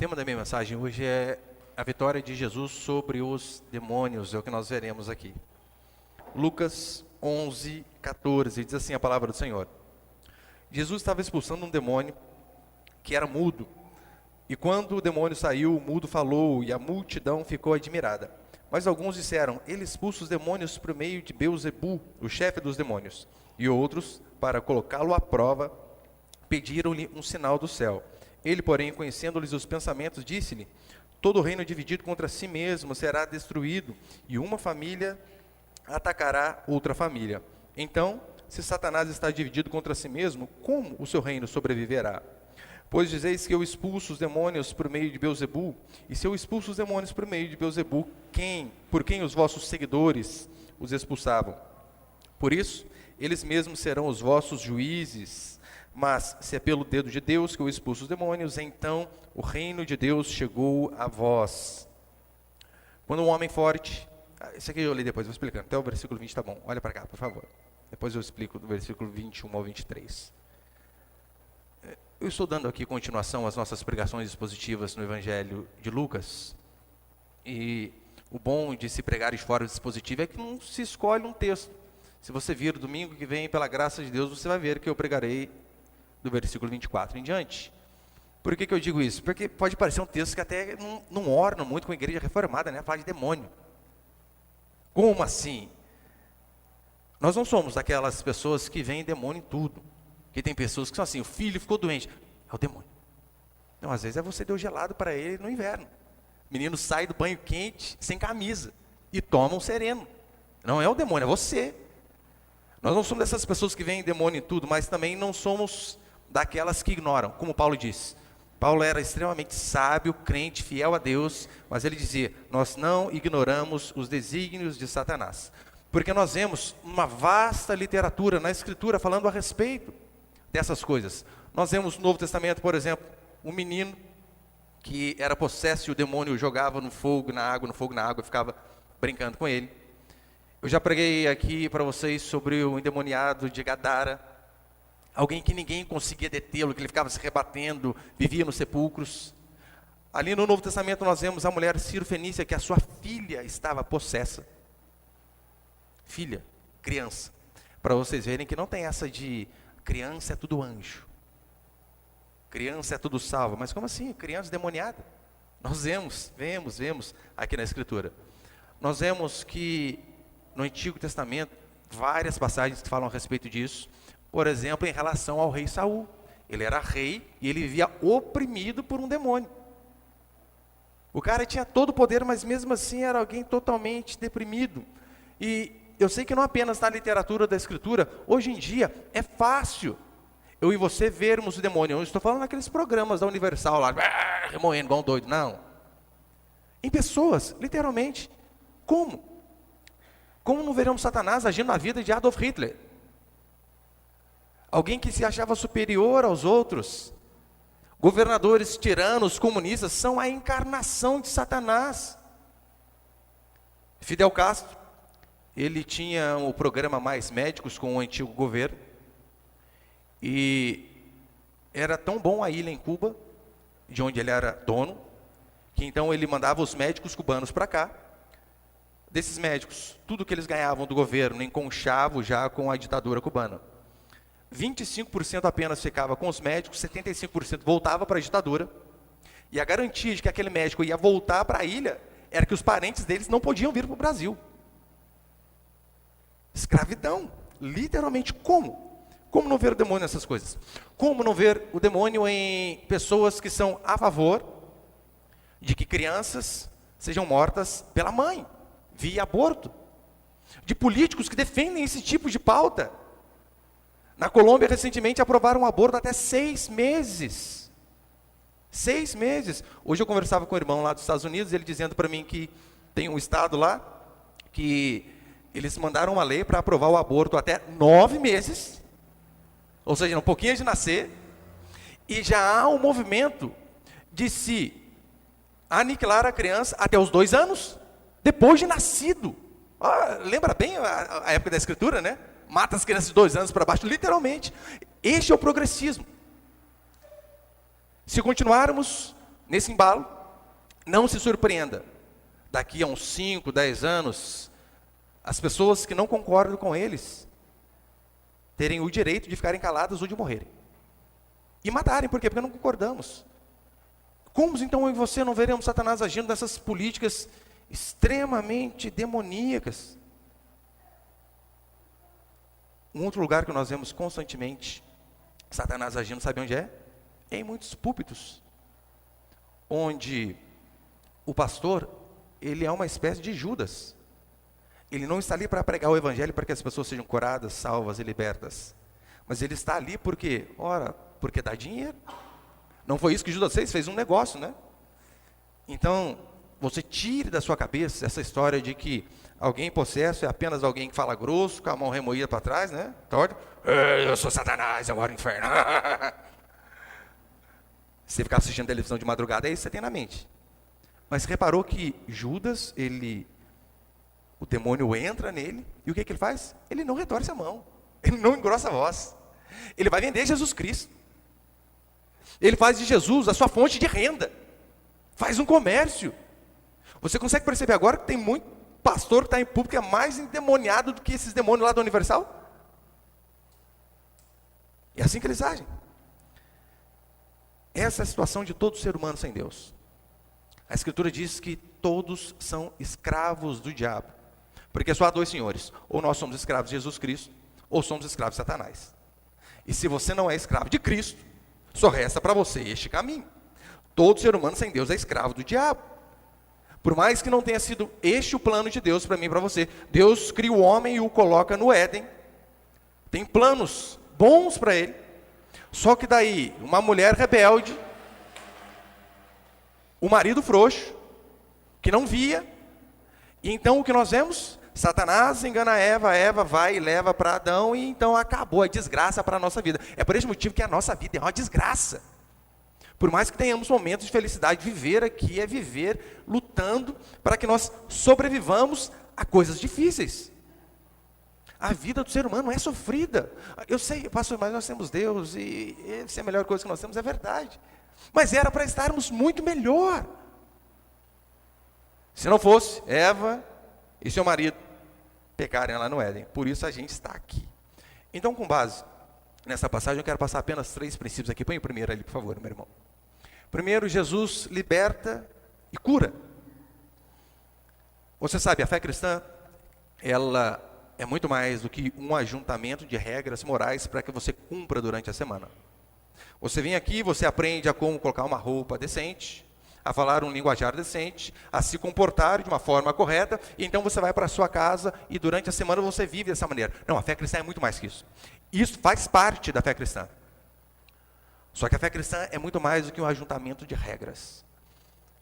tema da minha mensagem hoje é a vitória de Jesus sobre os demônios, é o que nós veremos aqui. Lucas 11, 14, diz assim a palavra do Senhor. Jesus estava expulsando um demônio que era mudo, e quando o demônio saiu, o mudo falou, e a multidão ficou admirada. Mas alguns disseram, ele expulsa os demônios por meio de Beelzebu, o chefe dos demônios. E outros, para colocá-lo à prova, pediram-lhe um sinal do céu. Ele, porém, conhecendo-lhes os pensamentos, disse-lhe, todo reino dividido contra si mesmo será destruído, e uma família atacará outra família. Então, se Satanás está dividido contra si mesmo, como o seu reino sobreviverá? Pois dizeis que eu expulso os demônios por meio de Beelzebu, e se eu expulso os demônios por meio de Beelzebu, por quem os vossos seguidores os expulsavam? Por isso, eles mesmos serão os vossos juízes. Mas se é pelo dedo de Deus que eu expulso os demônios, então o reino de Deus chegou a vós. Quando um homem forte... Isso aqui eu li depois, vou explicando. Até o versículo 20 tá bom. Olha para cá, por favor. Depois eu explico do versículo 21 ao 23. Eu estou dando aqui continuação às nossas pregações expositivas no Evangelho de Lucas. E o bom de se pregar de fora do dispositivo é que não se escolhe um texto. Se você vir domingo que vem, pela graça de Deus, você vai ver que eu pregarei do versículo 24 em diante. Por que eu digo isso? Porque pode parecer um texto que até não orna muito com a igreja reformada, né? Fala de demônio. Como assim? Nós não somos aquelas pessoas que veem demônio em tudo. Que tem pessoas que são assim, o filho ficou doente, é o demônio. Não, às vezes é você deu gelado para ele no inverno. O menino sai do banho quente, sem camisa, e toma um sereno. Não é o demônio, é você. Nós não somos dessas pessoas que veem demônio em tudo, mas também não somos daquelas que ignoram, como Paulo disse. Paulo era extremamente sábio, crente, fiel a Deus, mas ele dizia, nós não ignoramos os desígnios de Satanás. Porque nós vemos uma vasta literatura na Escritura falando a respeito dessas coisas. Nós vemos no Novo Testamento, por exemplo, um menino que era possesso e o demônio jogava no fogo, na água, e ficava brincando com ele. Eu já preguei aqui para vocês sobre o endemoniado de Gadara, alguém que ninguém conseguia detê-lo, que ele ficava se rebatendo, vivia nos sepulcros. Ali no Novo Testamento nós vemos a mulher Ciro-fenícia, que a sua filha estava possessa. Filha, criança. Para vocês verem que não tem essa de criança é tudo anjo. Criança é tudo salvo. Mas como assim? Criança demoniada? Nós vemos aqui na Escritura. Nós vemos que no Antigo Testamento, várias passagens que falam a respeito disso. Por exemplo, em relação ao rei Saul. Ele era rei e ele vivia oprimido por um demônio. O cara tinha todo o poder, mas mesmo assim era alguém totalmente deprimido. E eu sei que não apenas na literatura da Escritura, hoje em dia é fácil eu e você vermos o demônio. Eu estou falando naqueles programas da Universal lá, remoendo igual um doido, não. Em pessoas, literalmente. Como? Como não veremos Satanás agindo na vida de Adolf Hitler? Alguém que se achava superior aos outros. Governadores tiranos, comunistas, são a encarnação de Satanás. Fidel Castro, ele tinha o programa Mais Médicos com o antigo governo. E era tão bom a ilha em Cuba, de onde ele era dono, que então ele mandava os médicos cubanos para cá. Desses médicos, tudo que eles ganhavam do governo enconchava já com a ditadura cubana. 25% apenas ficava com os médicos, 75% voltava para a ditadura. E a garantia de que aquele médico ia voltar para a ilha era que os parentes deles não podiam vir para o Brasil. Escravidão, literalmente. Como? Como não ver o demônio nessas coisas? Como não ver o demônio em pessoas que são a favor de que crianças sejam mortas pela mãe, via aborto? De políticos que defendem esse tipo de pauta. Na Colômbia, recentemente, aprovaram um aborto até 6 meses. 6 meses. Hoje eu conversava com um irmão lá dos Estados Unidos, ele dizendo para mim que tem um estado lá, que eles mandaram uma lei para aprovar o aborto até 9 meses, ou seja, um pouquinho de nascer, e já há um movimento de se aniquilar a criança até os 2 anos, depois de nascido. Lembra bem a época da Escritura, né? Mata as crianças de 2 anos para baixo, literalmente. Este é o progressismo. Se continuarmos Nesse embalo, não se surpreenda. Daqui a uns 5, 10 anos, as pessoas que não concordam com eles terem o direito de ficarem caladas ou de morrerem. E matarem, por quê? Porque não concordamos. Como então eu e você não veremos Satanás agindo nessas políticas extremamente demoníacas? Um outro lugar que nós vemos constantemente Satanás agindo, sabe onde é? Em muitos púlpitos, onde o pastor, ele é uma espécie de Judas. Ele não está ali para pregar o evangelho para que as pessoas sejam curadas, salvas e libertas. Mas ele está ali porque, ora, porque dá dinheiro. Não foi isso que Judas fez? Fez um negócio, né? Então, você tire da sua cabeça essa história de que alguém possesso é apenas alguém que fala grosso, com a mão remoída para trás, né? Torta. Eu sou Satanás, eu moro no inferno. Se você ficar assistindo televisão de madrugada, é isso que você tem na mente. Mas reparou que Judas, o demônio entra nele, e o que ele faz? Ele não retorce a mão, ele não engrossa a voz. Ele vai vender Jesus Cristo. Ele faz de Jesus a sua fonte de renda. Faz um comércio. Você consegue perceber agora que tem muito pastor que está em público que é mais endemoniado do que esses demônios lá da Universal? É assim que eles agem. Essa é a situação de todo ser humano sem Deus. A Escritura diz que todos são escravos do diabo. Porque só há dois senhores. Ou nós somos escravos de Jesus Cristo, ou somos escravos de Satanás. E se você não é escravo de Cristo, só resta para você este caminho. Todo ser humano sem Deus é escravo do diabo. Por mais que não tenha sido este o plano de Deus para mim e para você. Deus cria o homem e o coloca no Éden. Tem planos bons para ele. Só que daí, uma mulher rebelde, o marido frouxo, que não via. E então o que nós vemos? Satanás engana Eva, Eva vai e leva para Adão, e então acabou a desgraça para a nossa vida. É por esse motivo que a nossa vida é uma desgraça. Por mais que tenhamos momentos de felicidade, viver aqui é viver lutando para que nós sobrevivamos a coisas difíceis. A vida do ser humano é sofrida. Eu sei, pastor, mas nós temos Deus e essa é a melhor coisa que nós temos, é verdade. Mas era para estarmos muito melhor. Se não fosse Eva e seu marido pecarem lá no Éden. Por isso a gente está aqui. Então, com base nessa passagem, eu quero passar apenas 3 princípios aqui. Põe o primeiro ali, por favor, meu irmão. Primeiro, Jesus liberta e cura. Você sabe, a fé cristã, ela é muito mais do que um ajuntamento de regras morais para que você cumpra durante a semana. Você vem aqui, você aprende a como colocar uma roupa decente, a falar um linguajar decente, a se comportar de uma forma correta, e então você vai para a sua casa e durante a semana você vive dessa maneira. Não, a fé cristã é muito mais que isso. Isso faz parte da fé cristã. Só que a fé cristã é muito mais do que um ajuntamento de regras.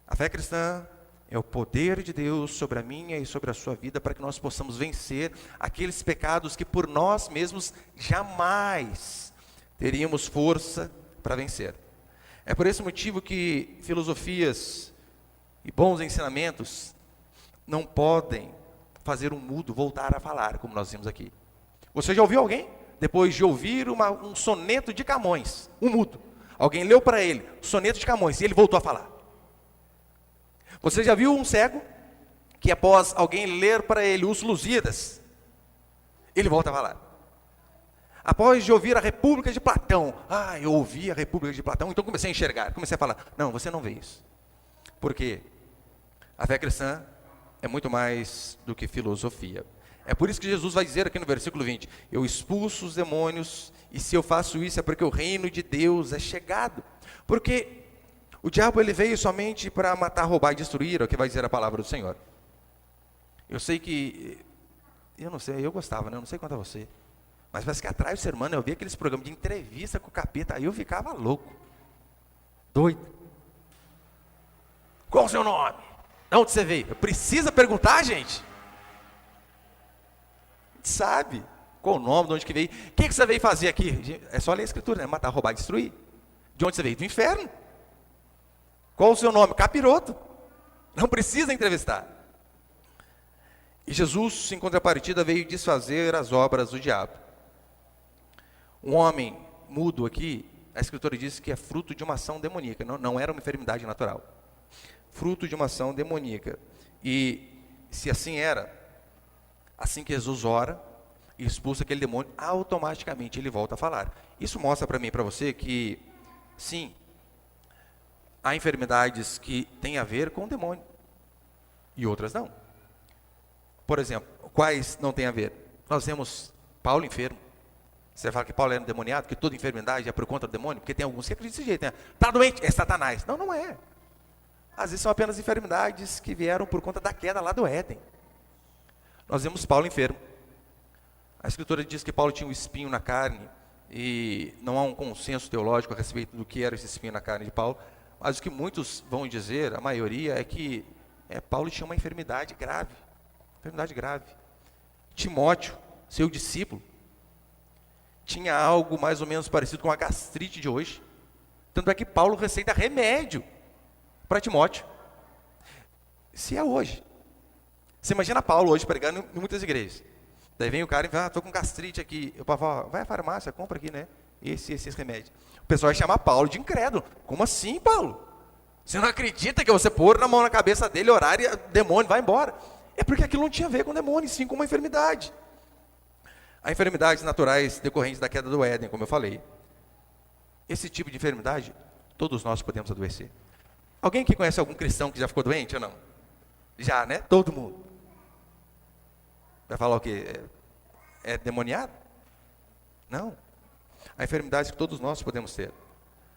A fé cristã é o poder de Deus sobre a minha e sobre a sua vida para que nós possamos vencer aqueles pecados que por nós mesmos jamais teríamos força para vencer. É por esse motivo que filosofias e bons ensinamentos não podem fazer um mudo voltar a falar, como nós vimos aqui. Você já ouviu alguém, depois de ouvir um soneto de Camões, um mudo, alguém leu para ele o soneto de Camões e ele voltou a falar? Você já viu um cego, que após alguém ler para ele os Lusíadas, ele volta a falar? Após de ouvir a República de Platão, eu ouvi a República de Platão, então comecei a enxergar, comecei a falar. Não, você não vê isso. Porque a fé cristã é muito mais do que filosofia. É por isso que Jesus vai dizer aqui no versículo 20, eu expulso os demônios, e se eu faço isso é porque o reino de Deus é chegado. Porque o diabo ele veio somente para matar, roubar e destruir, é o que vai dizer a palavra do Senhor. Eu sei que, eu não sei, eu gostava, né? Eu não sei quanto a você. Mas parece que atrás do ser humano eu via aqueles programas de entrevista com o capeta, aí eu ficava louco, doido. Qual o seu nome? De onde você veio? Precisa perguntar, gente? A gente sabe qual o nome, de onde que veio. O que você veio fazer aqui? É só ler a escritura, né? Matar, roubar e destruir. De onde você veio? Do inferno. Qual o seu nome? Capiroto. Não precisa entrevistar. E Jesus, em contrapartida, veio desfazer as obras do diabo. Um homem mudo aqui, a Escritura diz que é fruto de uma ação demoníaca, não era uma enfermidade natural. Fruto de uma ação demoníaca. E se assim era, assim que Jesus ora e expulsa aquele demônio, automaticamente ele volta a falar. Isso mostra para mim e para você que, sim, há enfermidades que têm a ver com o demônio e outras não. Por exemplo, quais não têm a ver? Nós vemos Paulo enfermo. Você fala que Paulo era endemoniado, que toda enfermidade é por conta do demônio? Porque tem alguns que acreditam desse jeito, né? Está doente, é Satanás. Não, não é. Às vezes são apenas enfermidades que vieram por conta da queda lá do Éden. Nós vemos Paulo enfermo. A Escritura diz que Paulo tinha um espinho na carne, e não há um consenso teológico a respeito do que era esse espinho na carne de Paulo, mas o que muitos vão dizer, a maioria, é que Paulo tinha uma enfermidade grave. Enfermidade grave. Timóteo, seu discípulo, tinha algo mais ou menos parecido com a gastrite de hoje. Tanto é que Paulo receita remédio para Timóteo. Se é hoje. Você imagina Paulo hoje pregando em muitas igrejas. Daí vem o cara e fala, estou com gastrite aqui. Eu falo, vai à farmácia, compra aqui, né? Esse remédio. O pessoal vai chamar Paulo de incrédulo. Como assim, Paulo? Você não acredita que você pôr na mão na cabeça dele, orar e o demônio vai embora? É porque aquilo não tinha a ver com o demônio, sim com uma enfermidade. Há enfermidades naturais decorrentes da queda do Éden, como eu falei. Esse tipo de enfermidade, todos nós podemos adoecer. Alguém que conhece algum cristão que já ficou doente ou não? Já, né? Todo mundo. Vai falar o quê? É demoniado? Não. Há enfermidades que todos nós podemos ter.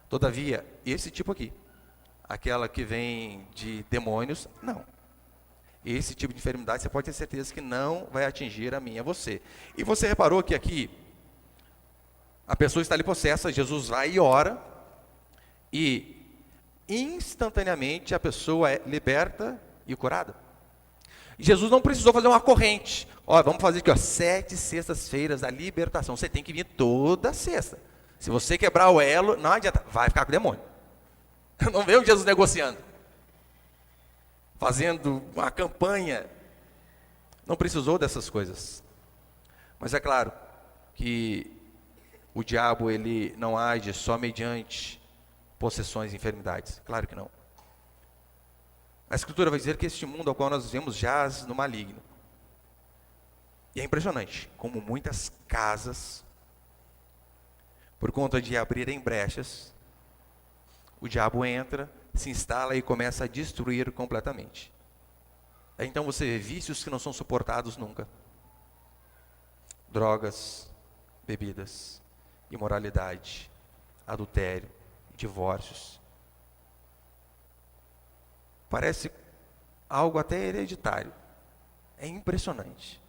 Todavia, esse tipo aqui, aquela que vem de demônios, não. Esse tipo de enfermidade você pode ter certeza que não vai atingir a mim e a você. E você reparou que aqui, a pessoa está ali possessa, Jesus vai e ora, e instantaneamente a pessoa é liberta e curada. Jesus não precisou fazer uma corrente. Ó, vamos fazer aqui, ó, 7 sextas-feiras da libertação. Você tem que vir toda sexta. Se você quebrar o elo, não adianta, vai ficar com o demônio. Não veio Jesus negociando, fazendo uma campanha. Não precisou dessas coisas. Mas é claro que o diabo, ele não age só mediante possessões e enfermidades. Claro que não. A Escritura vai dizer que este mundo ao qual nós vivemos jaz no maligno. E é impressionante como muitas casas, por conta de abrirem brechas, o diabo entra, se instala e começa a destruir completamente. Então você vê vícios que não são suportados nunca. Drogas, bebidas, imoralidade, adultério, divórcios. Parece algo até hereditário. É impressionante.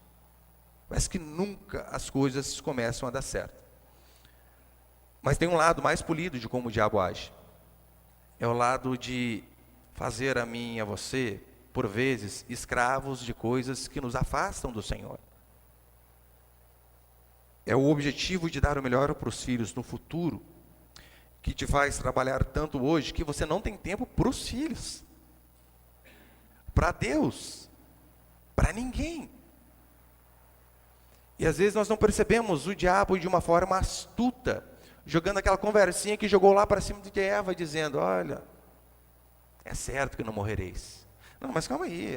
Parece que nunca as coisas começam a dar certo. Mas tem um lado mais polido de como o diabo age. É o lado de fazer a mim e a você, por vezes, escravos de coisas que nos afastam do Senhor. É o objetivo de dar o melhor para os filhos no futuro, que te faz trabalhar tanto hoje que você não tem tempo para os filhos. Para Deus, para ninguém. E às vezes nós não percebemos o diabo de uma forma astuta, jogando aquela conversinha que jogou lá para cima de Eva, dizendo, olha, é certo que não morrereis. Não, mas calma aí,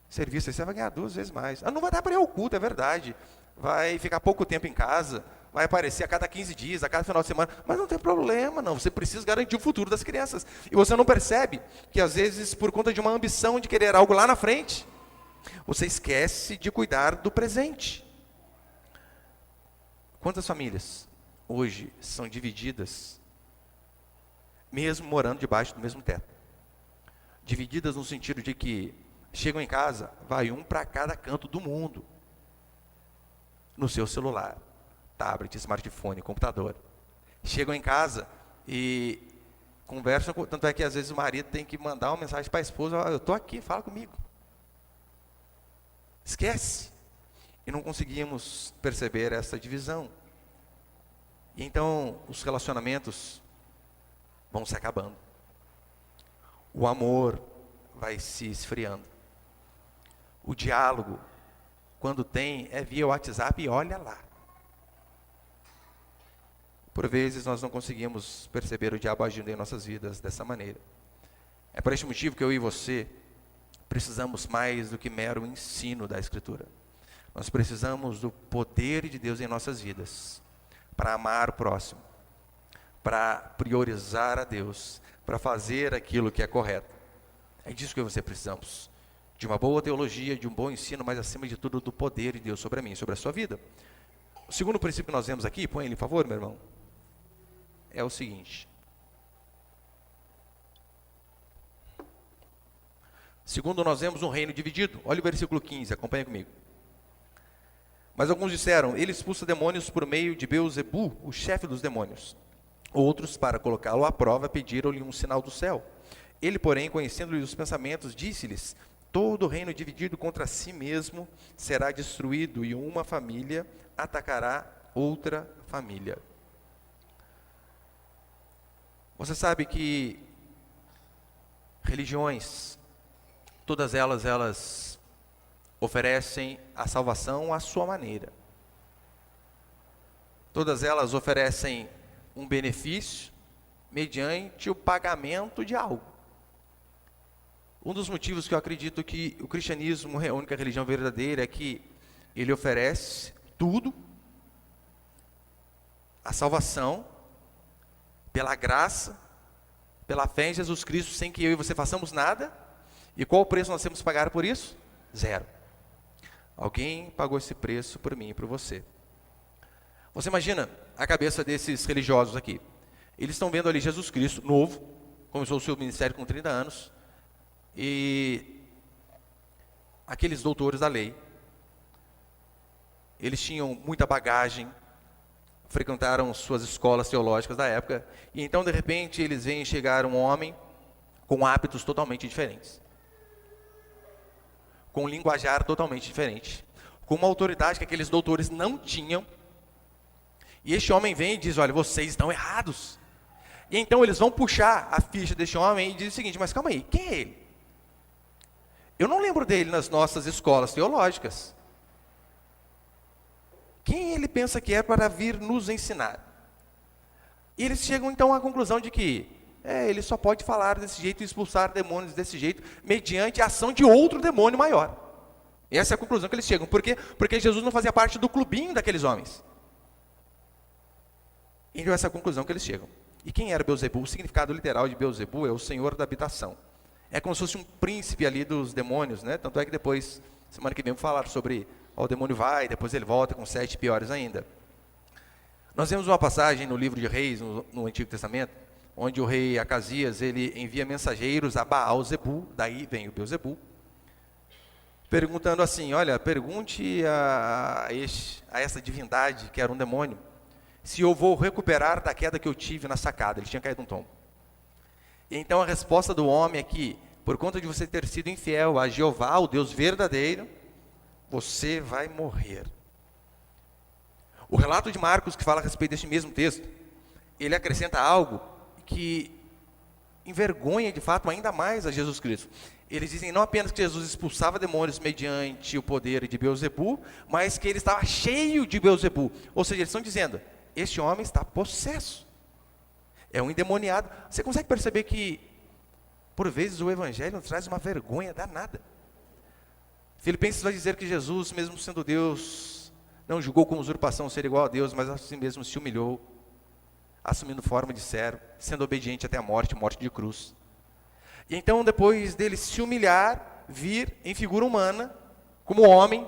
serviço, você vai ganhar 2 vezes mais. Não vai dar para ir ao culto, é verdade. Vai ficar pouco tempo em casa, vai aparecer a cada 15 dias, a cada final de semana, mas não tem problema não, você precisa garantir o futuro das crianças. E você não percebe que às vezes, por conta de uma ambição de querer algo lá na frente, você esquece de cuidar do presente. Quantas famílias hoje são divididas, mesmo morando debaixo do mesmo teto? Divididas no sentido de que chegam em casa, vai um para cada canto do mundo, no seu celular, tablet, smartphone, computador. Chegam em casa e conversam, tanto é que às vezes o marido tem que mandar uma mensagem para a esposa, eu estou aqui, fala comigo. Esquece. E não conseguimos perceber essa divisão. E então os relacionamentos vão se acabando. O amor vai se esfriando. O diálogo, quando tem, é via WhatsApp e olha lá. por vezes nós não conseguimos perceber o diabo agindo em nossas vidas dessa maneira. É por este motivo que eu e você precisamos mais do que mero ensino da Escritura. Nós precisamos do poder de Deus em nossas vidas, para amar o próximo, para priorizar a Deus, para fazer aquilo que é correto. É disso que você precisamos. De uma boa teologia, de um bom ensino, mas acima de tudo do poder de Deus sobre mim, sobre a sua vida. O segundo princípio que nós vemos aqui, põe ele, por favor, meu irmão, é o seguinte. Segundo, nós vemos um reino dividido. Olha o versículo 15, acompanha comigo. Mas alguns disseram, ele expulsa demônios por meio de Beelzebu, o chefe dos demônios. Outros, para colocá-lo à prova, pediram-lhe um sinal do céu. Ele, porém, conhecendo-lhe os pensamentos, disse-lhes, todo reino dividido contra si mesmo será destruído, e uma família atacará outra família. Você sabe que religiões, todas elas oferecem a salvação à sua maneira. Todas elas oferecem um benefício mediante o pagamento de algo. Um dos motivos que eu acredito que o cristianismo é a única religião verdadeira é que ele oferece tudo, a salvação, pela graça, pela fé em Jesus Cristo, sem que eu e você façamos nada. E qual o preço nós temos que pagar por isso? Zero. Alguém pagou esse preço por mim e por você. Você imagina a cabeça desses religiosos aqui. Eles estão vendo ali Jesus Cristo, novo, começou o seu ministério com 30 anos, e aqueles doutores da lei, eles tinham muita bagagem, frequentaram suas escolas teológicas da época, e então de repente eles veem chegar um homem com hábitos totalmente diferentes, com um linguajar totalmente diferente, com uma autoridade que aqueles doutores não tinham, e este homem vem e diz, olha, vocês estão errados. E então eles vão puxar a ficha deste homem e diz o seguinte, mas calma aí, quem é ele? Eu não lembro dele nas nossas escolas teológicas. Quem ele pensa que é para vir nos ensinar? E eles chegam então à conclusão de que ele só pode falar desse jeito e expulsar demônios desse jeito, mediante a ação de outro demônio maior. Essa é a conclusão que eles chegam. Por quê? Porque Jesus não fazia parte do clubinho daqueles homens. Então essa é a conclusão que eles chegam. E quem era Beelzebu? O significado literal de Beelzebu é o senhor da habitação. É como se fosse um príncipe ali dos demônios, né? Tanto é que depois, semana que vem, vamos falar sobre o demônio vai, depois ele volta com 7 piores ainda. Nós temos uma passagem no livro de Reis, no Antigo Testamento, onde o rei Acasias, ele envia mensageiros a Baal-zebu, daí vem o Beelzebu, perguntando assim, olha, pergunte a essa divindade, que era um demônio, se eu vou recuperar da queda que eu tive na sacada. Ele tinha caído um tombo. E então a resposta do homem é que, por conta de você ter sido infiel a Jeová, o Deus verdadeiro, você vai morrer. O relato de Marcos, que fala a respeito deste mesmo texto, ele acrescenta algo que envergonha de fato ainda mais a Jesus Cristo. Eles dizem não apenas que Jesus expulsava demônios mediante o poder de Beelzebu, mas que ele estava cheio de Beelzebu. Ou seja, eles estão dizendo, este homem está possesso. É um endemoniado. Você consegue perceber que, por vezes, o Evangelho nos traz uma vergonha danada. Filipenses vai dizer que Jesus, mesmo sendo Deus, não julgou como usurpação ser igual a Deus, mas assim mesmo se humilhou, assumindo forma de servo, sendo obediente até a morte, morte de cruz. E então, depois dele se humilhar, vir em figura humana, como homem,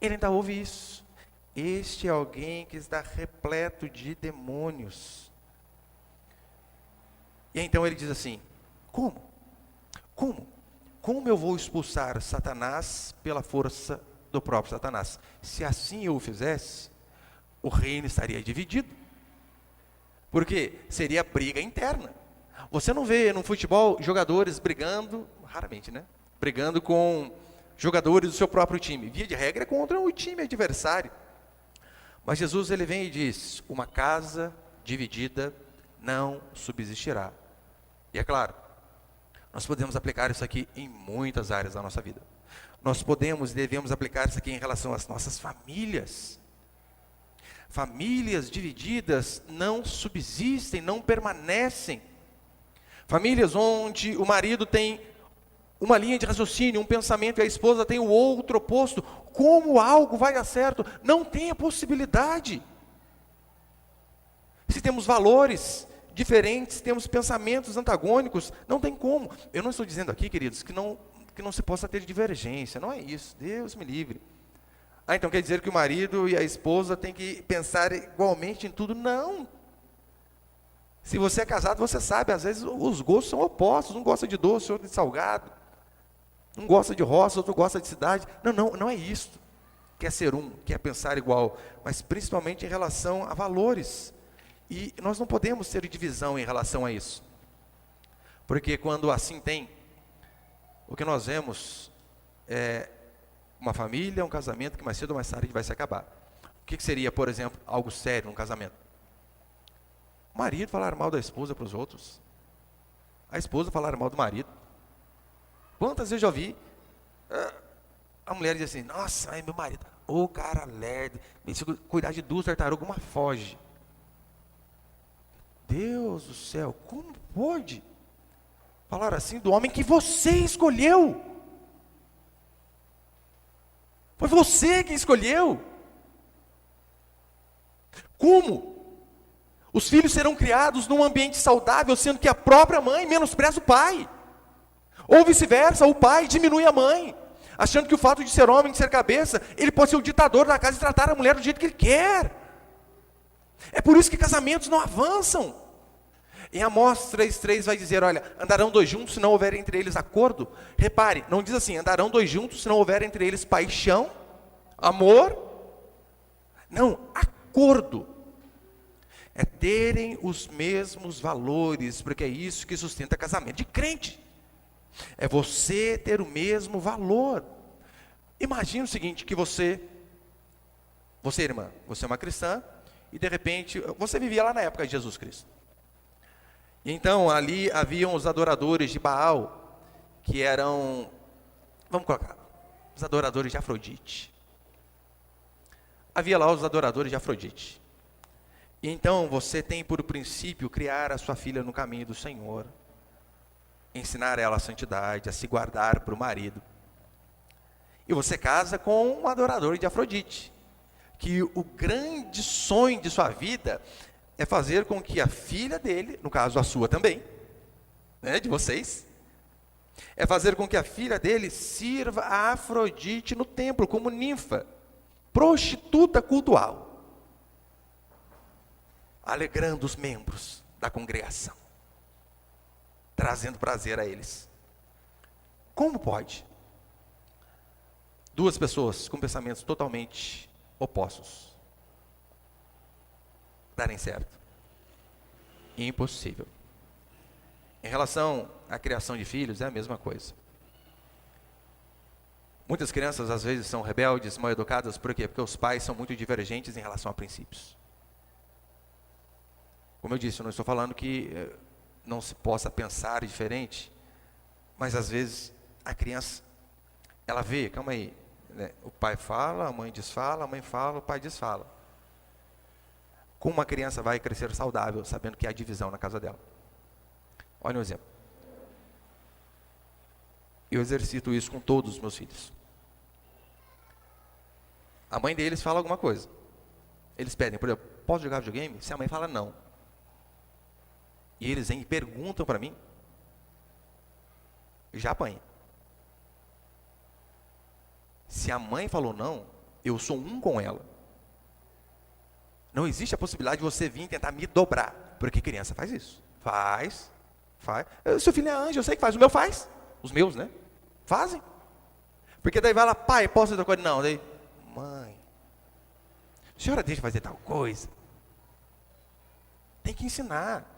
ele ainda ouve isso. Este é alguém que está repleto de demônios. E então ele diz assim, como? Como eu vou expulsar Satanás pela força do próprio Satanás? Se assim eu o fizesse, o reino estaria dividido. Porque seria briga interna. Você não vê no futebol jogadores brigando, raramente, né? Brigando com jogadores do seu próprio time. Via de regra é contra o time adversário. Mas Jesus, ele vem e diz, uma casa dividida não subsistirá. E é claro, nós podemos aplicar isso aqui em muitas áreas da nossa vida. Nós podemos e devemos aplicar isso aqui em relação às nossas famílias. Famílias divididas não subsistem, não permanecem. Famílias onde o marido tem uma linha de raciocínio, um pensamento, e a esposa tem o outro oposto. Como algo vai dar certo? Não tem a possibilidade. Se temos valores diferentes, temos pensamentos antagônicos, não tem como. Eu não estou dizendo aqui, queridos, que não se possa ter divergência, não é isso, Deus me livre. Então quer dizer que o marido e a esposa têm que pensar igualmente em tudo? Não. Se você é casado, você sabe, às vezes os gostos são opostos, um gosta de doce, outro de salgado, um gosta de roça, outro gosta de cidade. Não é isso. Quer ser um, quer pensar igual, mas principalmente em relação a valores. E nós não podemos ter divisão em relação a isso. Porque quando assim tem, o que nós vemos é uma família, um casamento que mais cedo ou mais tarde vai se acabar. O que seria, por exemplo, algo sério num casamento? O marido falar mal da esposa para os outros. A esposa falar mal do marido. Quantas vezes eu já ouvi a mulher dizer assim, nossa, ai, meu marido, ô cara lerdo, se cuidar de duas tartarugas, uma foge. Deus do céu, como pode falar assim do homem que você escolheu? Foi você que escolheu. Como? Os filhos serão criados num ambiente saudável, sendo que a própria mãe menospreza o pai. Ou vice-versa, o pai diminui a mãe, achando que o fato de ser homem, de ser cabeça, ele pode ser o ditador da casa e tratar a mulher do jeito que ele quer. É por isso que casamentos não avançam. Em Amós 3,3 vai dizer, olha, andarão dois juntos se não houver entre eles acordo. Repare, não diz assim, andarão dois juntos se não houver entre eles paixão, amor. Não, acordo. É terem os mesmos valores, porque é isso que sustenta casamento de crente. É você ter o mesmo valor. Imagine o seguinte, que você irmã, você é uma cristã, e de repente, você vivia lá na época de Jesus Cristo. E então, ali haviam os adoradores de Baal, que eram, vamos colocar, os adoradores de Afrodite. Havia lá os adoradores de Afrodite. E então, você tem por princípio criar a sua filha no caminho do Senhor, ensinar ela a santidade, a se guardar para o marido. E você casa com um adorador de Afrodite, que o grande sonho de sua vida é fazer com que a filha dele, no caso a sua também, né, de vocês, é fazer com que a filha dele sirva a Afrodite no templo como ninfa, prostituta cultual, alegrando os membros da congregação, trazendo prazer a eles. Como pode duas pessoas com pensamentos totalmente opostos darem certo? Impossível. Em relação à criação de filhos, é a mesma coisa. Muitas crianças às vezes são rebeldes, mal educadas, por quê? Porque os pais são muito divergentes em relação a princípios. Como eu disse, eu não estou falando que não se possa pensar diferente, mas às vezes a criança, ela vê, calma aí, né? O pai fala, a mãe desfala, a mãe fala, o pai desfala. Como uma criança vai crescer saudável, sabendo que há divisão na casa dela? Olha um exemplo. Eu exercito isso com todos os meus filhos. A mãe deles fala alguma coisa. Eles pedem, por exemplo, posso jogar videogame? Se a mãe fala não. E eles vêm e perguntam para mim, já apanha. Se a mãe falou não, eu sou um com ela. Não existe a possibilidade de você vir tentar me dobrar, porque criança faz isso. Faz. Seu filho é anjo, eu sei que faz. O meu faz. Os meus, né? Fazem. Porque daí vai lá, pai, posso fazer tal coisa? Não, daí, mãe, a senhora deixa de fazer tal coisa. Tem que ensinar.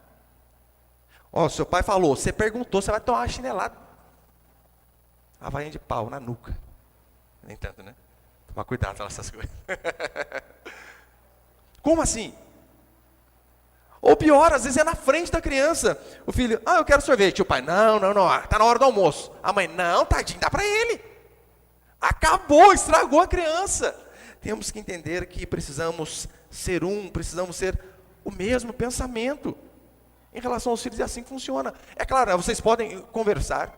Ó, seu pai falou, você perguntou, você vai tomar uma chinelada. Havaiana de pau na nuca. Nem tanto, né? Tomar cuidado com essas coisas. Como assim? Ou pior, às vezes é na frente da criança. O filho, eu quero sorvete. O pai, não, está na hora do almoço. A mãe, não, tadinho, dá para ele. Acabou, estragou a criança. temos que entender que precisamos ser precisamos ser o mesmo pensamento. Em relação aos filhos, é assim que funciona. É claro, vocês podem conversar.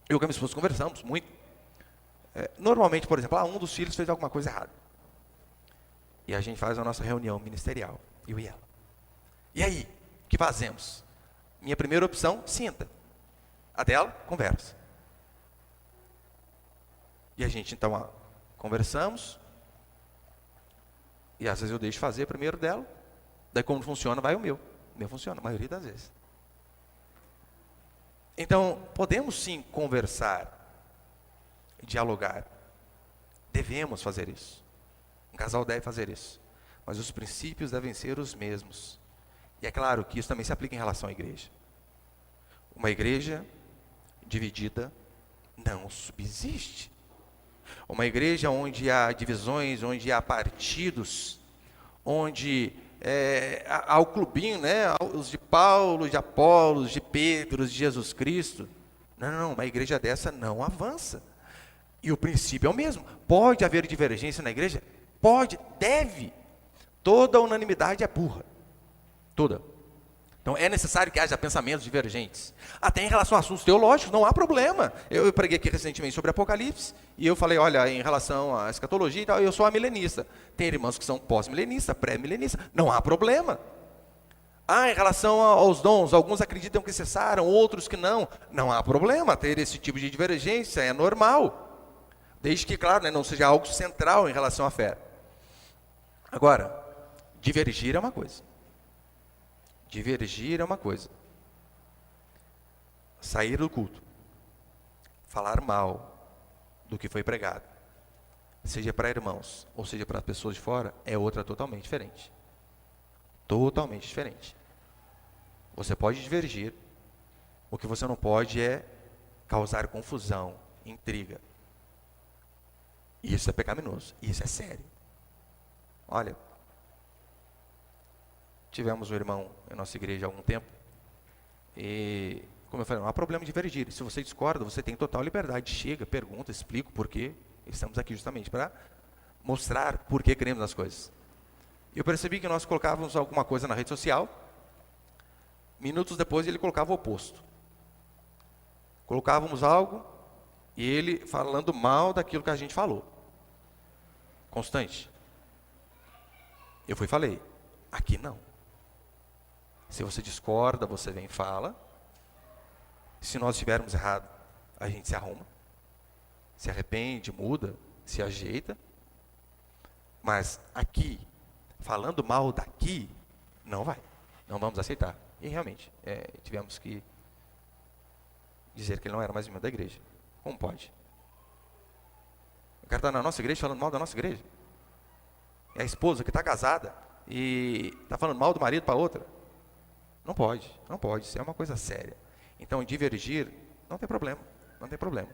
Eu com a minha esposa conversamos muito. Normalmente, por exemplo, um dos filhos fez alguma coisa errada. E a gente faz a nossa reunião ministerial, eu e ela. E aí, o que fazemos? Minha primeira opção, sinta. A dela, conversa. E a gente, então, conversamos. E às vezes eu deixo fazer primeiro dela. Daí, como funciona, vai o meu. O meu funciona, a maioria das vezes. Então, podemos sim conversar, dialogar. Devemos fazer isso. Um casal deve fazer isso. Mas os princípios devem ser os mesmos. E é claro que isso também se aplica em relação à igreja. Uma igreja dividida não subsiste. Uma igreja onde há divisões, onde há partidos, onde há o clubinho, né? Os de Paulo, de Apolos, de Pedro, de Jesus Cristo. Não, uma igreja dessa não avança. E o princípio é o mesmo. Pode haver divergência na igreja? Pode, deve. Toda unanimidade é burra. Toda. Então é necessário que haja pensamentos divergentes. Até em relação a assuntos teológicos, não há problema. Eu preguei aqui recentemente sobre Apocalipse, e eu falei, olha, em relação à escatologia e tal, eu sou amilenista. Tem irmãos que são pós-milenistas, pré-milenistas, não há problema. Em relação aos dons, alguns acreditam que cessaram, outros que não. Não há problema ter esse tipo de divergência, é normal. Desde que, claro, não seja algo central em relação à fé. Agora, divergir é uma coisa. Divergir é uma coisa. Sair do culto, falar mal do que foi pregado, seja para irmãos ou seja para pessoas de fora, é outra totalmente diferente. Totalmente diferente. Você pode divergir, o que você não pode é causar confusão, intriga. Isso é pecaminoso, isso é sério. Olha, tivemos um irmão em nossa igreja há algum tempo, e, como eu falei, não há problema de divergir. Se você discorda, você tem total liberdade. Chega, pergunta, explica o porquê. Estamos aqui justamente para mostrar por que cremos nas coisas. Eu percebi que nós colocávamos alguma coisa na rede social, minutos depois ele colocava o oposto. Colocávamos algo, e ele falando mal daquilo que a gente falou. Constante. Eu fui e falei, aqui não. Se você discorda, você vem e fala. Se nós estivermos errados, a gente se arruma, se arrepende, muda, se ajeita. Mas aqui, falando mal daqui, não vai. Não vamos aceitar. E realmente, tivemos que dizer que ele não era mais membro da igreja. Como pode? O cara está na nossa igreja falando mal da nossa igreja. É a esposa que está casada e está falando mal do marido para outra. Não pode, não pode, isso é uma coisa séria. Então, divergir, não tem problema, não tem problema.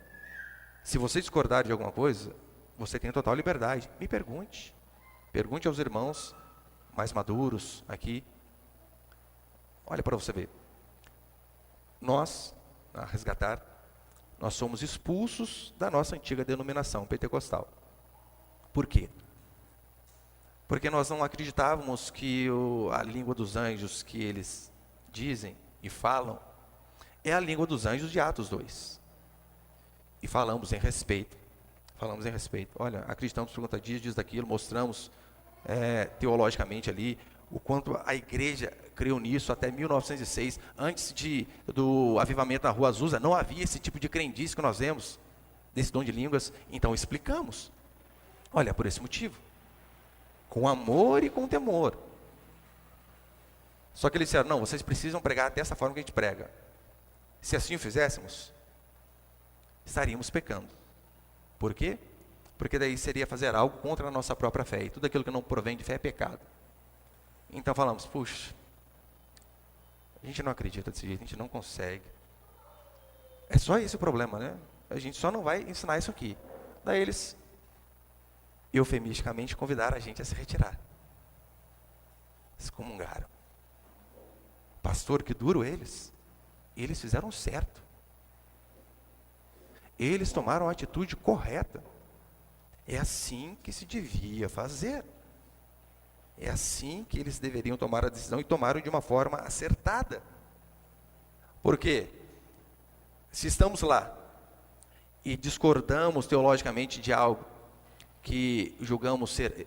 Se você discordar de alguma coisa, você tem total liberdade. Me pergunte. Pergunte aos irmãos mais maduros aqui. Olha para você ver. Nós, a Resgatar, nós somos expulsos da nossa antiga denominação pentecostal. Por quê? Porque nós não acreditávamos que a língua dos anjos que eles dizem e falam é a língua dos anjos de Atos 2. E falamos em respeito. Falamos em respeito. Olha, acreditamos por conta disso, diz daquilo, mostramos teologicamente ali o quanto a igreja creu nisso até 1906. Antes do avivamento na Rua Azusa, não havia esse tipo de crendice que nós vemos, desse dom de línguas. Então explicamos. Olha, por esse motivo. Com amor e com temor. Só que eles disseram, não, vocês precisam pregar dessa forma que a gente prega. Se assim o fizéssemos, estaríamos pecando. Por quê? Porque daí seria fazer algo contra a nossa própria fé. E tudo aquilo que não provém de fé é pecado. Então falamos, puxa, a gente não acredita desse jeito, a gente não consegue. É só esse o problema, né? A gente só não vai ensinar isso aqui. Daí eles, eufemisticamente, convidaram a gente a se retirar. Excomungaram. Pastor, que duro eles. Eles fizeram certo. Eles tomaram a atitude correta. É assim que se devia fazer. É assim que eles deveriam tomar a decisão e tomaram de uma forma acertada. Porque se estamos lá e discordamos teologicamente de algo que julgamos ser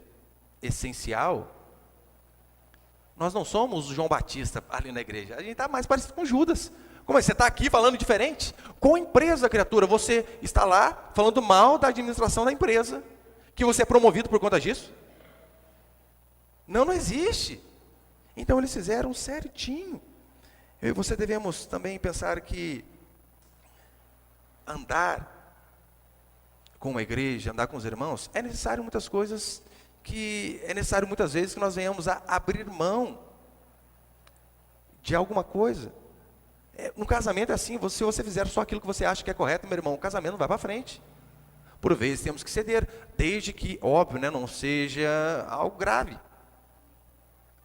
essencial, nós não somos o João Batista ali na igreja. A gente está mais parecido com Judas. Como é? Você está aqui falando diferente? Com a empresa, criatura, você está lá falando mal da administração da empresa, que você é promovido por conta disso? Não, não existe. Então eles fizeram certinho. Eu e você devemos também pensar que andar com a igreja, andar com os irmãos, é necessário muitas coisas, que é necessário muitas vezes que nós venhamos a abrir mão de alguma coisa. No casamento é assim, se você fizer só aquilo que você acha que é correto, meu irmão, o casamento não vai para frente. Por vezes temos que ceder, desde que, óbvio, né, não seja algo grave.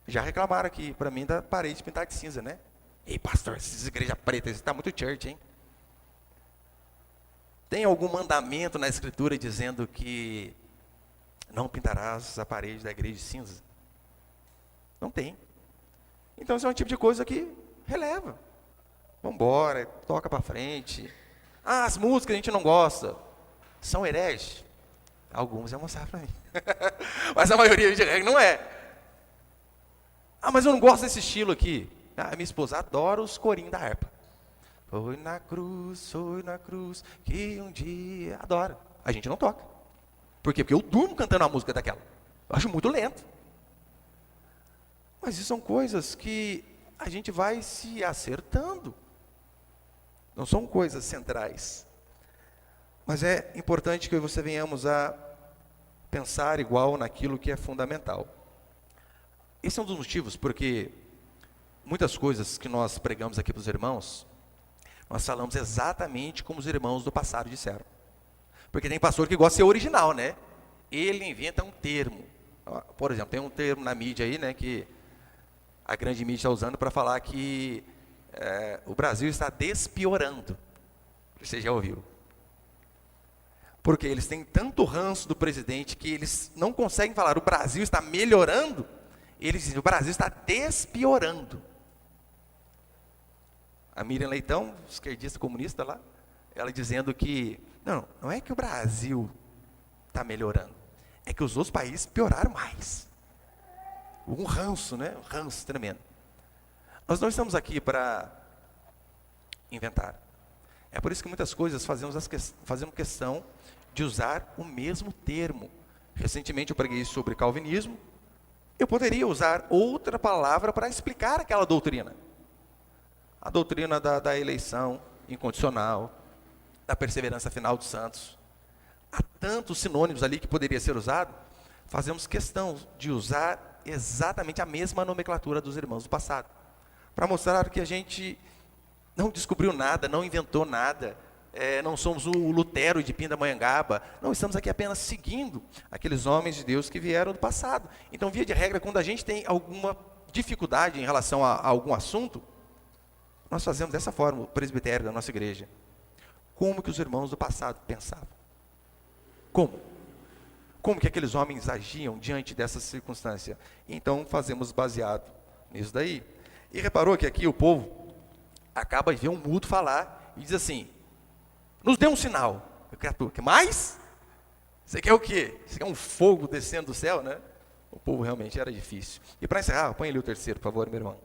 Já reclamaram aqui para mim da parede pintada de cinza, né? Ei, pastor, essas igrejas pretas, está muito church, hein? Tem algum mandamento na Escritura dizendo que não pintarás a parede da igreja de cinza? Não tem. Então, isso é um tipo de coisa que releva. Vamos embora, toca para frente. Ah, as músicas a gente não gosta. São hereges? Alguns vão mostrar para mim. Mas a maioria de regra não é. Ah, mas eu não gosto desse estilo aqui. Ah, minha esposa adora os corinhos da harpa. Foi na cruz, que um dia... Adora. A gente não toca. Por quê? Porque eu durmo cantando a música daquela. Eu acho muito lento. Mas isso são coisas que a gente vai se acertando. Não são coisas centrais. Mas é importante que você venhamos a pensar igual naquilo que é fundamental. Esse é um dos motivos porque muitas coisas que nós pregamos aqui para os irmãos, nós falamos exatamente como os irmãos do passado disseram. Porque tem pastor que gosta de ser original, né? Ele inventa um termo. Por exemplo, tem um termo na mídia aí, né, que a grande mídia está usando para falar que o Brasil está despiorando. Você já ouviu? Porque eles têm tanto ranço do presidente que eles não conseguem falar o Brasil está melhorando, eles dizem o Brasil está despiorando. A Miriam Leitão, esquerdista comunista lá, ela dizendo que, não é que o Brasil está melhorando, é que os outros países pioraram mais. Um ranço, né? Um ranço tremendo. Nós não estamos aqui para inventar. É por isso que muitas coisas fazemos questão de usar o mesmo termo. Recentemente eu preguei sobre calvinismo. Eu poderia usar outra palavra para explicar aquela doutrina. A doutrina da eleição incondicional, da perseverança final dos santos. Há tantos sinônimos ali que poderia ser usado. Fazemos questão de usar exatamente a mesma nomenclatura dos irmãos do passado. Para mostrar que a gente não descobriu nada, não inventou nada. Não somos o Lutero de Pindamonhangaba. Não, estamos aqui apenas seguindo aqueles homens de Deus que vieram do passado. Então, via de regra, quando a gente tem alguma dificuldade em relação a algum assunto, nós fazemos dessa forma, o presbitério da nossa igreja. Como que os irmãos do passado pensavam? Como? Como que aqueles homens agiam diante dessa circunstância? Então, fazemos baseado nisso daí. E reparou que aqui o povo acaba de ver um mudo falar e diz assim, nos dê um sinal. Criatura, que mais? Você quer o quê? Você quer um fogo descendo do céu, né? O povo realmente era difícil. E para encerrar, põe ali o terceiro, por favor, meu irmão.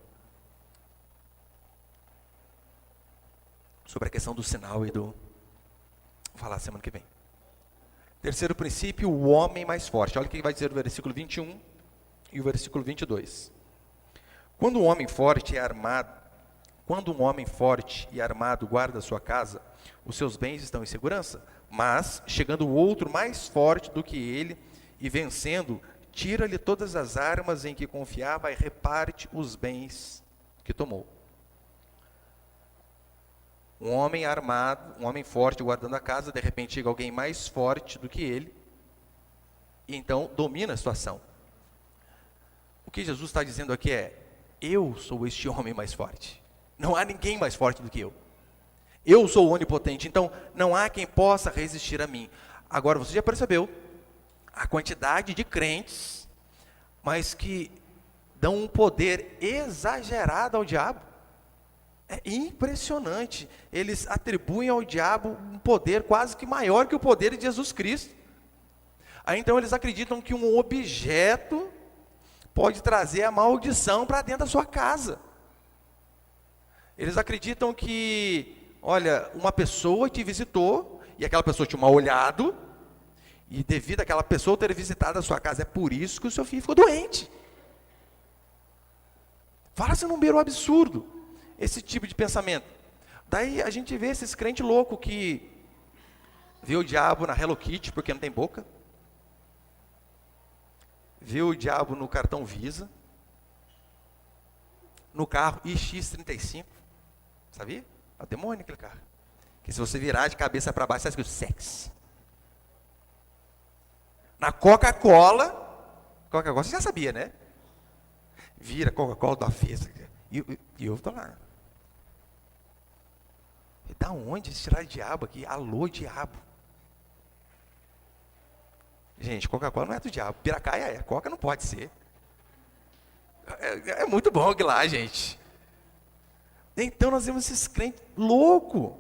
Sobre a questão do sinal e do... Vou falar semana que vem. Terceiro princípio, o homem mais forte. Olha o que vai dizer o versículo 21 e o versículo 22. Quando um homem forte e armado guarda a sua casa, os seus bens estão em segurança, mas, chegando o outro mais forte do que ele, e vencendo, tira-lhe todas as armas em que confiava e reparte os bens que tomou. Um homem armado, um homem forte guardando a casa, de repente chega alguém mais forte do que ele, e então domina a situação. O que Jesus está dizendo aqui é, eu sou este homem mais forte. Não há ninguém mais forte do que eu. Eu sou onipotente, então não há quem possa resistir a mim. Agora, você já percebeu a quantidade de crentes, mas que dão um poder exagerado ao diabo. É impressionante. Eles atribuem ao diabo um poder quase que maior que o poder de Jesus Cristo. Aí então eles acreditam que um objeto pode trazer a maldição para dentro da sua casa. Eles acreditam que, olha, uma pessoa te visitou, e aquela pessoa te mal olhado, e devido àquela pessoa ter visitado a sua casa, é por isso que o seu filho ficou doente. Fala-se num beiro absurdo, esse tipo de pensamento. Daí a gente vê esses crentes loucos que vê o diabo na Hello Kitty porque não tem boca, vê o diabo no cartão Visa, no carro iX35, sabia? É o demônio aquele carro. Que se você virar de cabeça para baixo, está escrito sexo. Na Coca-Cola você já sabia, né? Vira Coca-Cola do avesso. E eu estou lá. E da onde tirar diabo aqui? Alô, diabo. Gente, Coca-Cola não é do diabo. Piracaia é. Coca não pode ser. É muito bom aquilo lá, gente. Então nós vemos esses crentes louco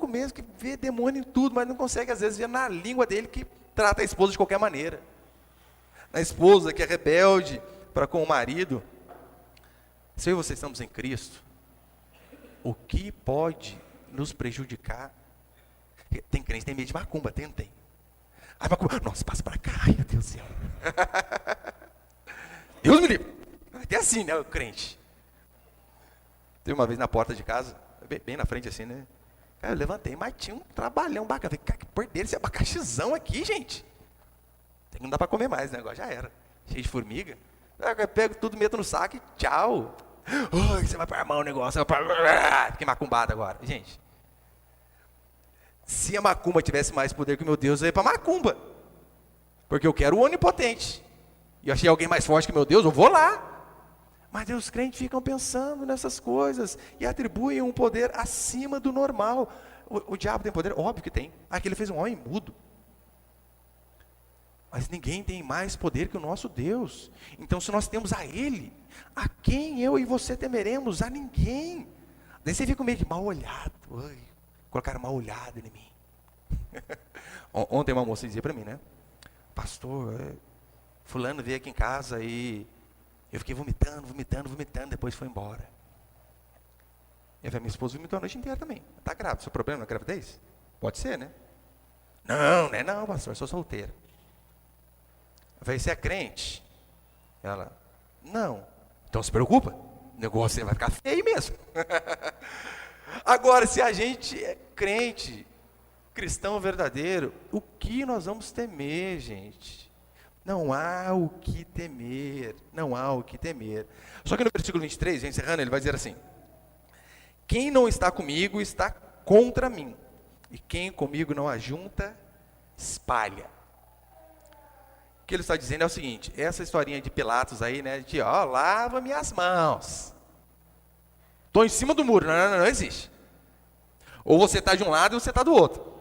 mesmo, que vê demônio em tudo, mas não consegue às vezes ver na língua dele que trata a esposa de qualquer maneira. Na esposa que é rebelde para com o marido. Se eu e você estamos em Cristo, o que pode nos prejudicar? Tem crente que tem medo de macumba, tem. Ai, macumba, nossa, passa para cá, ai meu Deus do céu. Deus me livre. Até assim, né, o crente. Teve uma vez na porta de casa, bem na frente assim, né? Cara, eu levantei, mas tinha um trabalhão bacana. Falei, cara, que porteiro esse abacaxizão aqui, gente. Não dá para comer mais, né? Agora já era. Cheio de formiga. Eu pego tudo, meto no saco e tchau. Você vai para armar um negócio. Fiquei macumbado agora. Gente, se a macumba tivesse mais poder que o meu Deus, eu ia para macumba. Porque eu quero o onipotente. E eu achei alguém mais forte que meu Deus, eu vou lá. Mas os crentes ficam pensando nessas coisas e atribuem um poder acima do normal. O diabo tem poder? Óbvio que tem. Aqui ele fez um homem mudo. Mas ninguém tem mais poder que o nosso Deus. Então, se nós temos a Ele, a quem eu e você temeremos? A ninguém. Daí você fica meio de mal olhado. Ai, colocaram mal olhado em mim. Ontem uma moça dizia para mim, né? Pastor, fulano veio aqui em casa e eu fiquei vomitando, depois foi embora. E a minha esposa vomitou a noite inteira também. Está grávida, seu problema na gravidez? Pode ser, né? Não, né? Não, pastor, eu sou solteira. Eu falei, você é crente? Ela, não. Então se preocupa, o negócio vai ficar feio mesmo. Agora, se a gente é crente, cristão verdadeiro, o que nós vamos temer, gente? Não há o que temer, não há o que temer. Só que no versículo 23, encerrando, ele vai dizer assim: quem não está comigo está contra mim, e quem comigo não ajunta, espalha. O que ele está dizendo é o seguinte: essa historinha de Pilatos aí, né, de lava minhas mãos, estou em cima do muro, não existe. Ou você está de um lado ou você está do outro.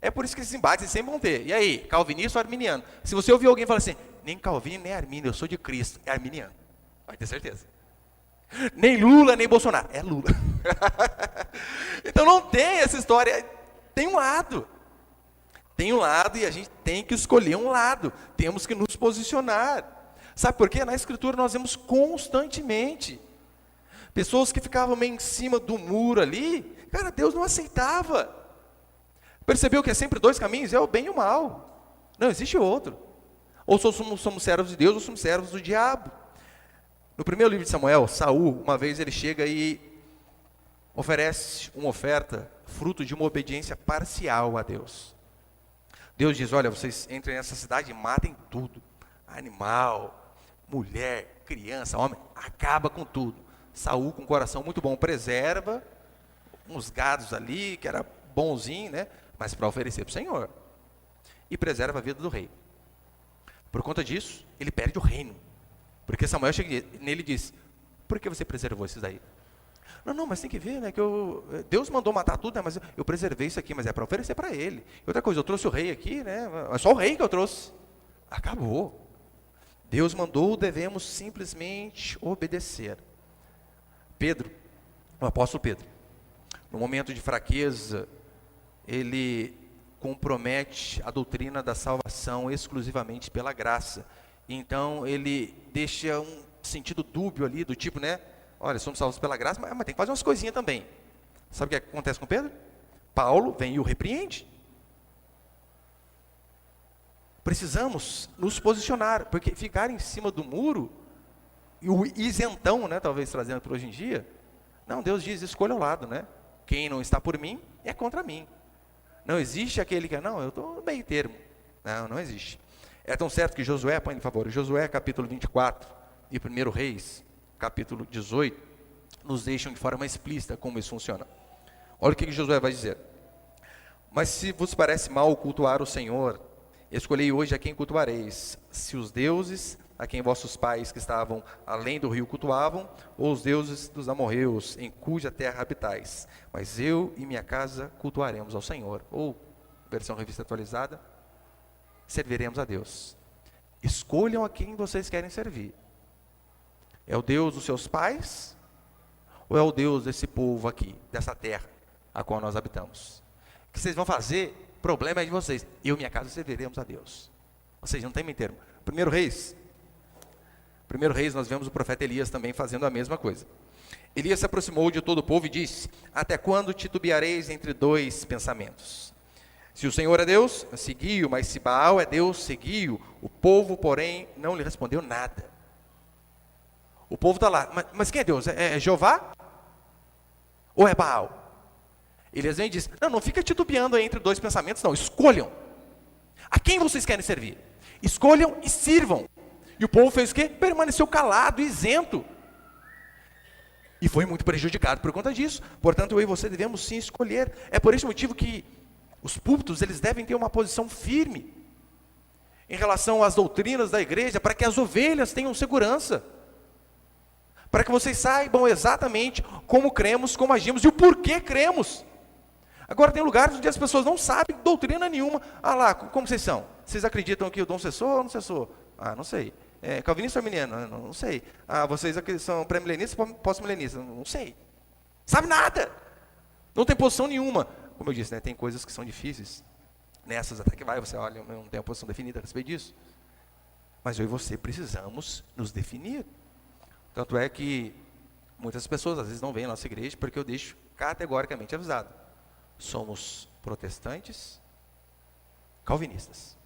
É por isso que esses embates sempre vão ter. E aí, calvinista ou arminiano? Se você ouvir alguém falar assim, nem Calvino nem Armínio, eu sou de Cristo, é arminiano, vai ter certeza. Nem Lula, nem Bolsonaro, é Lula. Então não tem essa história, tem um lado. Tem um lado e a gente tem que escolher um lado. Temos que nos posicionar. Sabe por quê? Na Escritura nós vemos constantemente pessoas que ficavam meio em cima do muro ali. Cara, Deus não aceitava. Percebeu que é sempre dois caminhos? É o bem e o mal. Não existe outro. Ou somos servos de Deus ou somos servos do diabo. No primeiro livro de Samuel, Saul, uma vez ele chega e oferece uma oferta, fruto de uma obediência parcial a Deus. Deus diz, olha, vocês entrem nessa cidade e matem tudo. Animal, mulher, criança, homem, acaba com tudo. Saul, com um coração muito bom, preserva uns gados ali, que era bonzinho, né? Mas para oferecer para o Senhor. E preserva a vida do rei. Por conta disso, ele perde o reino. Porque Samuel chega nele e diz, por que você preservou esses daí? Não, não, mas tem que ver, né, que Deus mandou matar tudo, né, mas eu preservei isso aqui, mas é para oferecer para ele. E outra coisa, eu trouxe o rei aqui, né, é só o rei que eu trouxe. Acabou. Deus mandou, devemos simplesmente obedecer. Pedro, o apóstolo Pedro, no momento de fraqueza, ele compromete a doutrina da salvação exclusivamente pela graça. Então ele deixa um sentido dúbio ali, do tipo, né? Olha, somos salvos pela graça, mas tem que fazer umas coisinhas também. Sabe o que acontece com Pedro? Paulo vem e o repreende. Precisamos nos posicionar, porque ficar em cima do muro, e o isentão, né, talvez trazendo para hoje em dia, não, Deus diz, escolha o lado, né? Quem não está por mim, é contra mim. Não existe aquele que, não, eu estou no meio termo. Não, não existe. É tão certo que Josué, põe por favor, Josué capítulo 24 e 1 Reis, capítulo 18, nos deixam de forma explícita como isso funciona. Olha o que Josué vai dizer. Mas se vos parece mal cultuar o Senhor, escolhei hoje a quem cultuareis, se os deuses a quem vossos pais que estavam além do rio cultuavam, ou os deuses dos amorreus, em cuja terra habitais. Mas eu e minha casa cultuaremos ao Senhor. Ou, versão revista atualizada, serviremos a Deus. Escolham a quem vocês querem servir. É o Deus dos seus pais? Ou é o Deus desse povo aqui, dessa terra, a qual nós habitamos? O que vocês vão fazer, problema é de vocês. Eu e minha casa serviremos a Deus. Ou seja, não tem meio termo. 1 Reis, nós vemos o profeta Elias também fazendo a mesma coisa. Elias se aproximou de todo o povo e disse: até quando titubeareis entre dois pensamentos? Se o Senhor é Deus, segui-o, mas se Baal é Deus, segui-o. O povo, porém, não lhe respondeu nada. O povo está lá, mas quem é Deus? É Jeová? Ou é Baal? Elias vem e diz: não fica titubeando aí entre dois pensamentos, não, escolham. A quem vocês querem servir? Escolham e sirvam. E o povo fez o quê? Permaneceu calado, isento. E foi muito prejudicado por conta disso. Portanto, eu e você devemos sim escolher. É por esse motivo que os púlpitos, eles devem ter uma posição firme em relação às doutrinas da igreja, para que as ovelhas tenham segurança. Para que vocês saibam exatamente como cremos, como agimos e o porquê cremos. Agora, tem lugares onde as pessoas não sabem doutrina nenhuma. Ah lá, como vocês são? Vocês acreditam que o dom cessou ou não cessou? Ah, não sei. Calvinista ou arminiano? Não sei. Ah, vocês aqui são pré-milenistas ou pós-milenistas? Não sei. Sabe nada. Não tem posição nenhuma. Como eu disse, né, tem coisas que são difíceis. Nessas até que você olha, eu não tenho uma posição definida a respeito disso. Mas eu e você precisamos nos definir. Tanto é que muitas pessoas às vezes não vêm à nossa igreja porque eu deixo categoricamente avisado. Somos protestantes, calvinistas.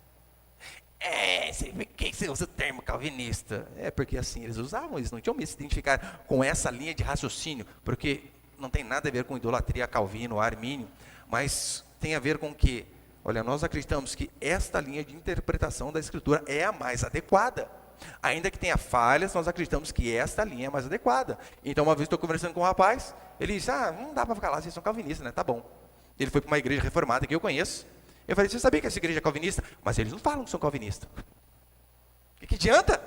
Por que você usa o termo calvinista? Porque assim, eles usavam, eles não tinham medo de se identificar com essa linha de raciocínio, porque não tem nada a ver com idolatria calvino, armínio, mas tem a ver com que, olha, nós acreditamos que esta linha de interpretação da Escritura é a mais adequada. Ainda que tenha falhas, nós acreditamos que esta linha é mais adequada. Então, uma vez estou conversando com um rapaz, ele disse: não dá para ficar lá, vocês são calvinistas, né? Tá bom. Ele foi para uma igreja reformada que eu conheço. Eu falei: você sabia que essa igreja é calvinista? Mas eles não falam que são calvinistas. O que adianta?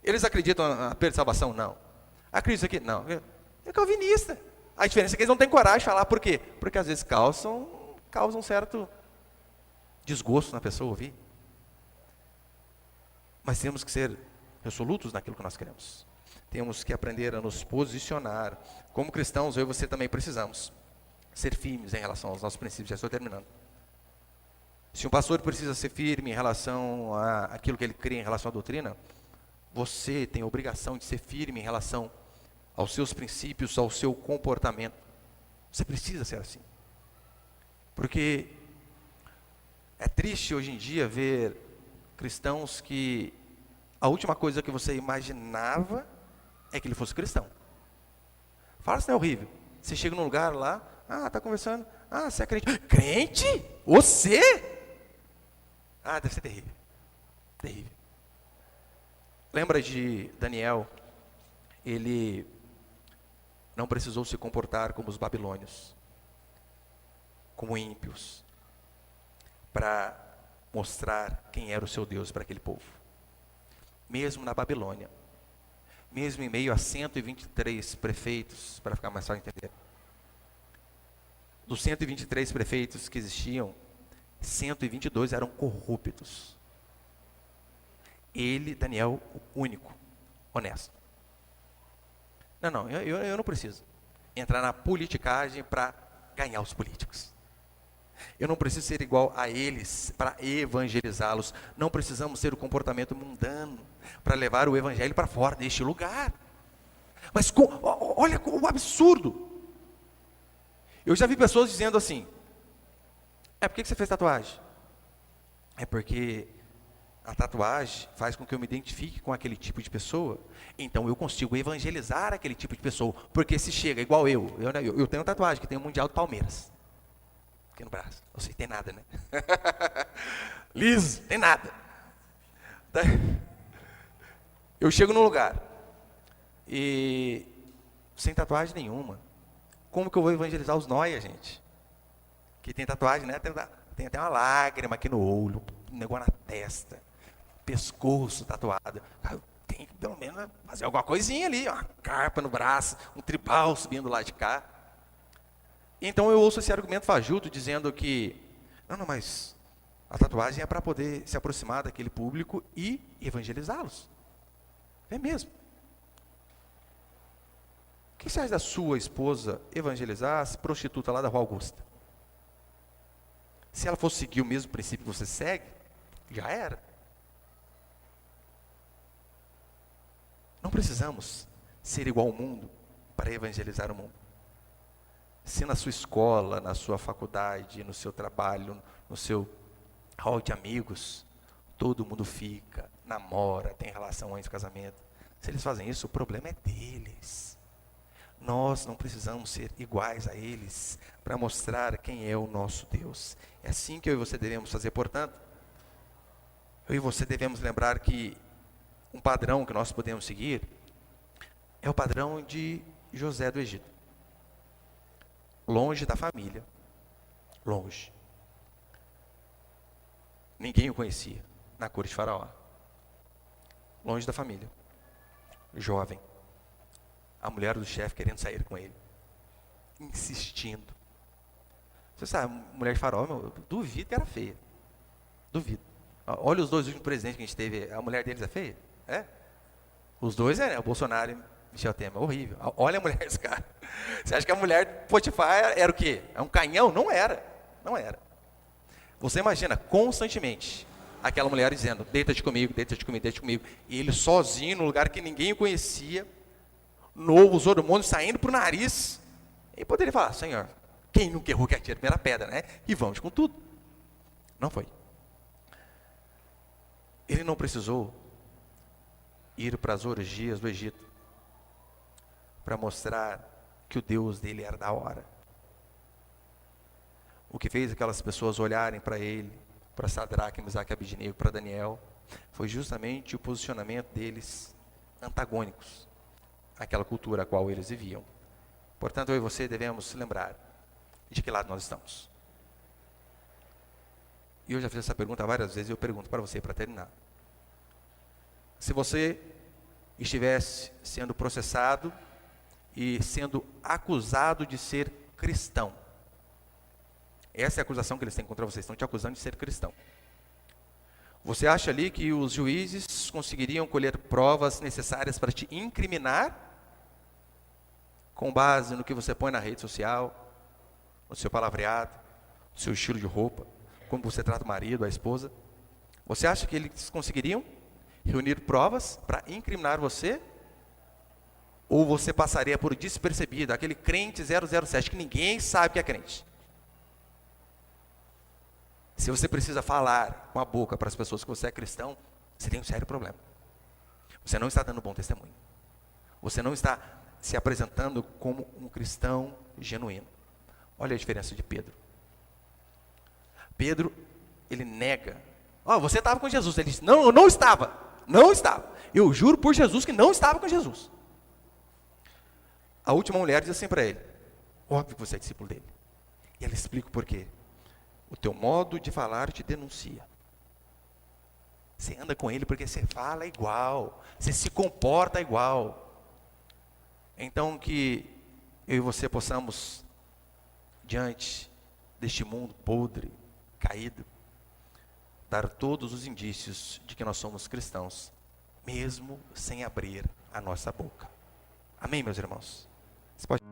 Eles acreditam na perda de salvação? Não. Acreditam aqui? Não. É calvinista. A diferença é que eles não têm coragem de falar. Por quê? Porque às vezes causam um certo desgosto na pessoa ouvir. Mas temos que ser resolutos naquilo que nós queremos. Temos que aprender a nos posicionar. Como cristãos, eu e você também precisamos ser firmes em relação aos nossos princípios. Já estou terminando. Se um pastor precisa ser firme em relação àquilo que ele crê em relação à doutrina, você tem a obrigação de ser firme em relação aos seus princípios, ao seu comportamento. Você precisa ser assim. Porque é triste hoje em dia ver cristãos que a última coisa que você imaginava é que ele fosse cristão. Fala se não é horrível. Você chega num lugar lá, está conversando, você é crente. Crente? Você? Deve ser terrível. Terrível. Lembra de Daniel? Ele não precisou se comportar como os babilônios, como ímpios, para mostrar quem era o seu Deus para aquele povo. Mesmo na Babilônia, mesmo em meio a 123 prefeitos, para ficar mais fácil de entender. Dos 123 prefeitos que existiam, 122 eram corruptos. Ele, Daniel, o único, honesto. Não, eu não preciso entrar na politicagem para ganhar os políticos. Eu não preciso ser igual a eles para evangelizá-los. Não precisamos ter o comportamento mundano para levar o evangelho para fora deste lugar. Mas olha o absurdo. Eu já vi pessoas dizendo assim: por que você fez tatuagem? É porque a tatuagem faz com que eu me identifique com aquele tipo de pessoa. Então eu consigo evangelizar aquele tipo de pessoa. Porque se chega igual eu tenho tatuagem que tem o Mundial do Palmeiras aqui no braço. Não sei, tem nada, né? Liso, tem nada. Eu chego num lugar e sem tatuagem nenhuma. Como que eu vou evangelizar os nóia, gente? Que tem tatuagem, né? Tem até uma lágrima aqui no olho, um negócio na testa, pescoço tatuado. Tem que pelo menos fazer alguma coisinha ali, uma carpa no braço, um tribal subindo lá de cá. Então eu ouço esse argumento fajuto dizendo que, não, mas a tatuagem é para poder se aproximar daquele público e evangelizá-los. É mesmo. O que você acha da sua esposa evangelizar as prostitutas lá da Rua Augusta? Se ela fosse seguir o mesmo princípio que você segue, já era. Não precisamos ser igual ao mundo para evangelizar o mundo. Se na sua escola, na sua faculdade, no seu trabalho, no seu hall de amigos, todo mundo fica, namora, tem relação antes do casamento. Se eles fazem isso, o problema é deles. Nós não precisamos ser iguais a eles para mostrar quem é o nosso Deus. É assim que eu e você devemos fazer. Portanto, eu e você devemos lembrar que um padrão que nós podemos seguir é o padrão de José do Egito. Longe da família, longe. Ninguém o conhecia na corte de Faraó. Longe da família, jovem. A mulher do chefe querendo sair com ele, insistindo. Você sabe, a mulher de Faraó, eu duvido que era feia. Duvido. Olha os dois últimos presidentes que a gente teve, a mulher deles é feia? É? Os dois é, né? O Bolsonaro e Michel Temer, horrível. Olha a mulher desse cara. Você acha que a mulher de Potifar era o quê? É um canhão? Não era. Não era. Você imagina constantemente aquela mulher dizendo: deita-te comigo, deita-te comigo, deita-te comigo. E ele sozinho, no lugar que ninguém o conhecia, os hormônios saindo para o nariz. E poderia falar: Senhor, quem nunca errou que atira a primeira pedra, né? E vamos com tudo. Não foi. Ele não precisou ir para as orgias do Egito para mostrar que o Deus dele era da hora. O que fez aquelas pessoas olharem para ele, para Sadraque, Mesaque e Abednego, para Daniel, foi justamente o posicionamento deles antagônicos àquela cultura a qual eles viviam. Portanto, eu e você devemos lembrar de que lado nós estamos. E eu já fiz essa pergunta várias vezes e eu pergunto para você para terminar. Se você estivesse sendo processado e sendo acusado de ser cristão, essa é a acusação que eles têm contra você, estão te acusando de ser cristão. Você acha ali que os juízes conseguiriam colher provas necessárias para te incriminar, com base no que você põe na rede social, no seu palavreado, no seu estilo de roupa, como você trata o marido, a esposa? Você acha que eles conseguiriam reunir provas para incriminar você? Ou você passaria por despercebido, aquele crente 007, que ninguém sabe que é crente? Se você precisa falar com a boca para as pessoas que você é cristão, você tem um sério problema. Você não está dando bom testemunho. Você não está se apresentando como um cristão genuíno. Olha a diferença de Pedro. Pedro, ele nega. Você estava com Jesus. Ele disse: não, eu não estava. Não estava. Eu juro por Jesus que não estava com Jesus. A última mulher diz assim para ele: óbvio que você é discípulo dele. E ela explica o porquê. O teu modo de falar te denuncia. Você anda com ele porque você fala igual, você se comporta igual. Então que eu e você possamos, diante deste mundo podre, caído, dar todos os indícios de que nós somos cristãos, mesmo sem abrir a nossa boca. Amém, meus irmãos? Você pode...